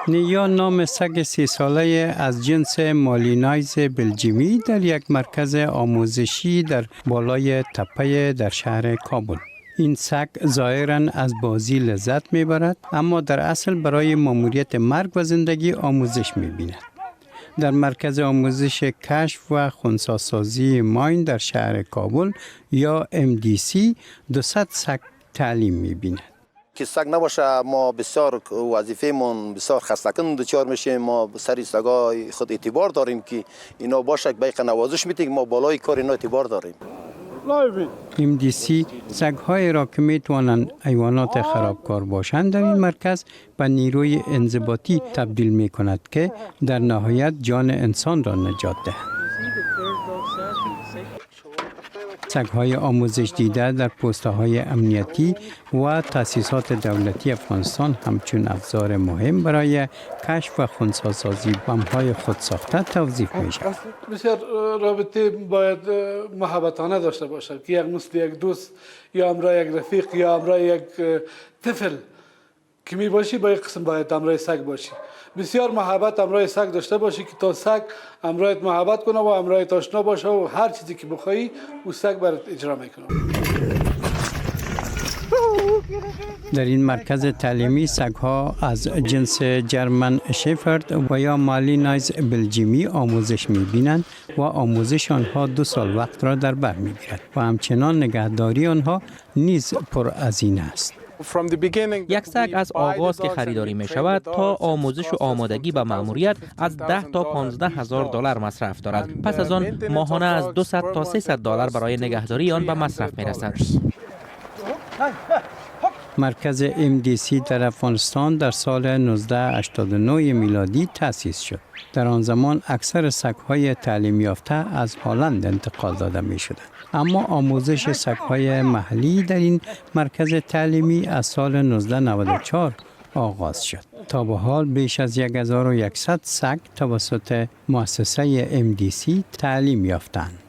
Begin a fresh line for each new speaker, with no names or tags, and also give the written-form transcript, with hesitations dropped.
نیا نام سگ 3 ساله از جنس مالینایز بلژیمی در یک مرکز آموزشی در بالای تپه در شهر کابل. این سگ ظاهراً از بازی لذت میبرد، اما در اصل برای ماموریت مرگ و زندگی آموزش میبیند. در مرکز آموزش کشف و خنثی‌سازی ماین در شهر کابل یا MDC 200 سگ تعلیم میبیند.
که سگ نباشه ما بسیار وظیفه‌مون بسیار خسته‌کن دچار میشیم. ما سری سگای خود اعتبار داریم که اینا باشه بیق نوازش میتیم، ما بالای کار اینا اعتبار داریم.
MDC سگ‌های را که میتوانند حیوانات خرابکار باشند در این مرکز به نیروی انضباطی تبدیل میکند که در نهایت جان انسان را نجات دهد. سگ‌های آموزش دیده در پست‌های امنیتی و تأسیسات دولتی افغانستان همچون ابزار مهم برای کشف و خنثی‌سازی بمب‌های خودساخته توظیف می‌شود.
بسیار رابطه باید محبتانه داشته باشد که مثل یک دوست یا همراه یک رفیق یا همراه یک طفل که می باشی با یک قسم باید همراه سگ باشی. بسیار محبت همراه سگ داشته باشی که تا سگ همراهت محبت کنه و همراهت آشنا باشه و هر چیزی که بخوایی او سگ برات اجرا میکنه.
در این مرکز تعلیمی سگ‌ها از جنس جرمن شفرد و یا مالینایز بلژیمی آموزش می‌بینند و آموزش آنها 2 سال وقت را در بر می‌گیرد و همچنان نگهداری آنها نیز پرهزینه است.
یک سگ از آغاز که خریداری می شود تا آموزش و آمادگی به مأموریت از 10 تا 15 هزار دلار مصرف دارد. پس از آن ماهانه از 200 تا 300 دلار برای نگهداری آن به مصرف می رسد.
مرکز MDC در افغانستان در سال 1989 میلادی تأسیس شد. در آن زمان اکثر سگ‌های تعلیم یافته از هلند انتقال داده می شدند. اما آموزش سگ‌های محلی در این مرکز تعلیمی از سال 1994 آغاز شد. تا به حال بیش از 1100 سگ توسط مؤسسه MDC تعلیم یافتند.